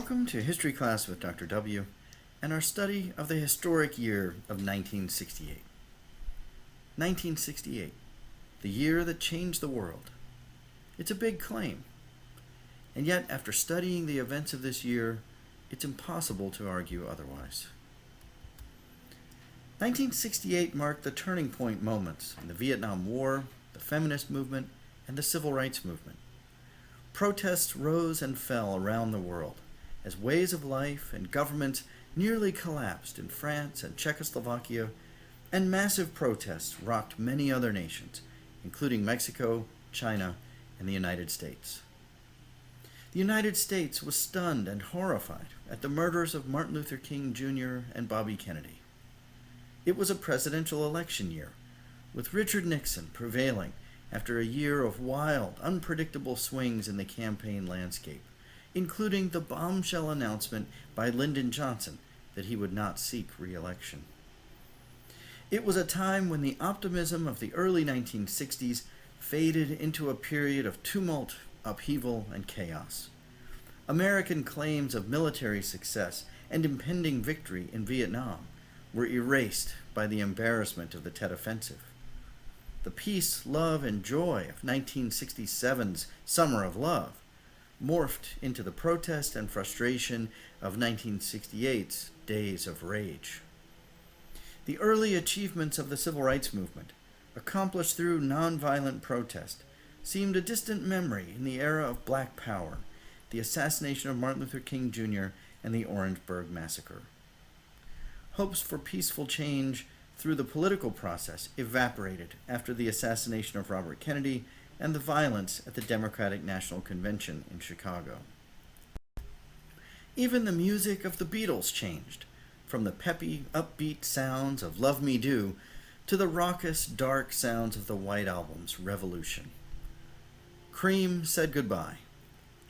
Welcome to History Class with Dr. W. and our study of the historic year of 1968. 1968, the year that changed the world. It's a big claim. And yet, after studying the events of this year, it's impossible to argue otherwise. 1968 marked the turning point moments in the Vietnam War, the feminist movement, and the civil rights movement. Protests rose and fell around the world as ways of life and governments nearly collapsed in France and Czechoslovakia, and massive protests rocked many other nations, including Mexico, China, and the United States. The United States was stunned and horrified at the murders of Martin Luther King Jr. and Bobby Kennedy. It was a presidential election year, with Richard Nixon prevailing after a year of wild, unpredictable swings in the campaign landscape, including the bombshell announcement by Lyndon Johnson that he would not seek re-election. It was a time when the optimism of the early 1960s faded into a period of tumult, upheaval, and chaos. American claims of military success and impending victory in Vietnam were erased by the embarrassment of the Tet Offensive. The peace, love, and joy of 1967's Summer of Love morphed into the protest and frustration of 1968's Days of Rage. The early achievements of the civil rights movement, accomplished through nonviolent protest, seemed a distant memory in the era of Black Power, the assassination of Martin Luther King Jr., and the Orangeburg Massacre. Hopes for peaceful change through the political process evaporated after the assassination of Robert Kennedy and the violence at the Democratic National Convention in Chicago. Even the music of the Beatles changed, from the peppy, upbeat sounds of Love Me Do to the raucous, dark sounds of the White Album's Revolution. Cream said goodbye.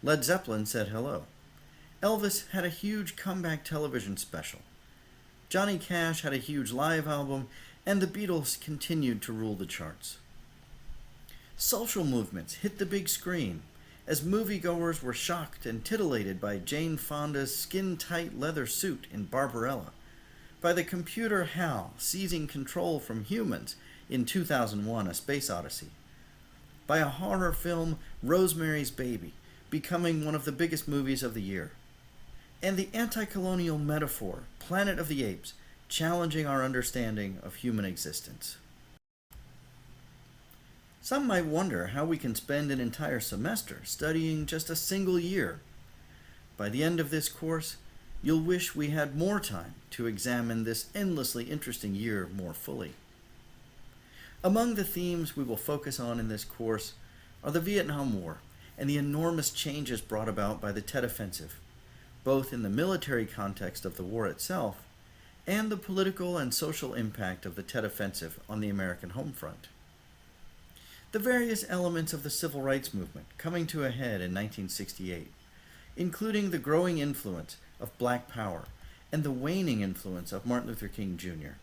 Led Zeppelin said hello. Elvis had a huge comeback television special. Johnny Cash had a huge live album, and the Beatles continued to rule the charts. Social movements hit the big screen as moviegoers were shocked and titillated by Jane Fonda's skin-tight leather suit in Barbarella, by the computer HAL seizing control from humans in 2001: A Space Odyssey, by a horror film, Rosemary's Baby, becoming one of the biggest movies of the year, and the anti-colonial metaphor, Planet of the Apes, challenging our understanding of human existence. Some might wonder how we can spend an entire semester studying just a single year. By the end of this course, you'll wish we had more time to examine this endlessly interesting year more fully. Among the themes we will focus on in this course are the Vietnam War and the enormous changes brought about by the Tet Offensive, both in the military context of the war itself and the political and social impact of the Tet Offensive on the American home front. The various elements of the civil rights movement coming to a head in 1968, including the growing influence of Black Power and the waning influence of Martin Luther King Jr.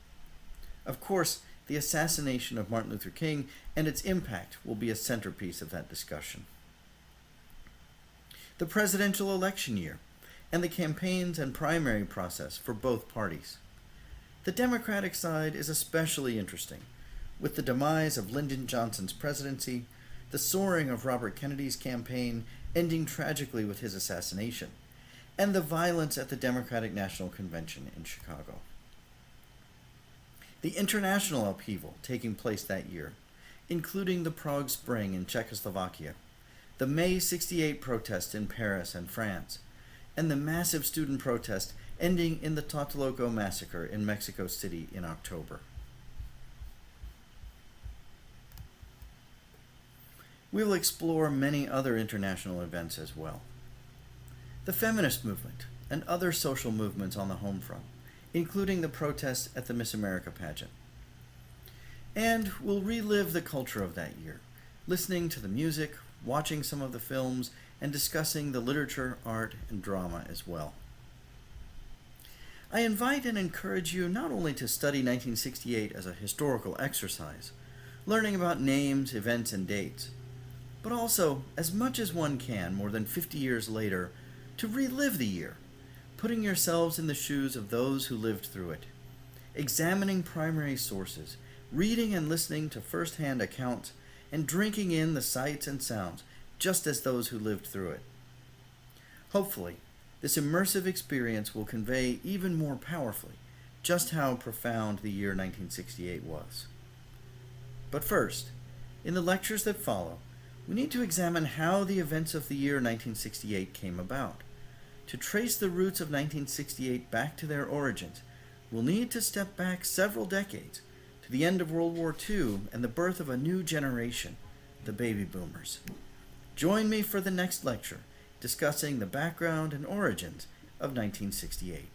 Of course, the assassination of Martin Luther King and its impact will be a centerpiece of that discussion. The presidential election year and the campaigns and primary process for both parties. The Democratic side is especially interesting, with the demise of Lyndon Johnson's presidency, the soaring of Robert Kennedy's campaign ending tragically with his assassination, and the violence at the Democratic National Convention in Chicago. The international upheaval taking place that year, including the Prague Spring in Czechoslovakia, the May '68 protests in Paris and France, and the massive student protest ending in the Tlatelolco massacre in Mexico City in October. We will explore many other international events as well. The feminist movement and other social movements on the home front, including the protests at the Miss America pageant. And we'll relive the culture of that year, listening to the music, watching some of the films, and discussing the literature, art, and drama as well. I invite and encourage you not only to study 1968 as a historical exercise, learning about names, events, and dates, but also, as much as one can more than 50 years later, to relive the year putting yourselves in the shoes of those who lived through it, examining primary sources, reading and listening to first-hand accounts, and drinking in the sights and sounds, just as those who lived through it. Hopefully, this immersive experience will convey even more powerfully just how profound the year 1968 was. But first, in the lectures that follow, we need to examine how the events of the year 1968 came about. To trace the roots of 1968 back to their origins, we'll need to step back several decades to the end of World War II and the birth of a new generation, the baby boomers. Join me for the next lecture, discussing the background and origins of 1968.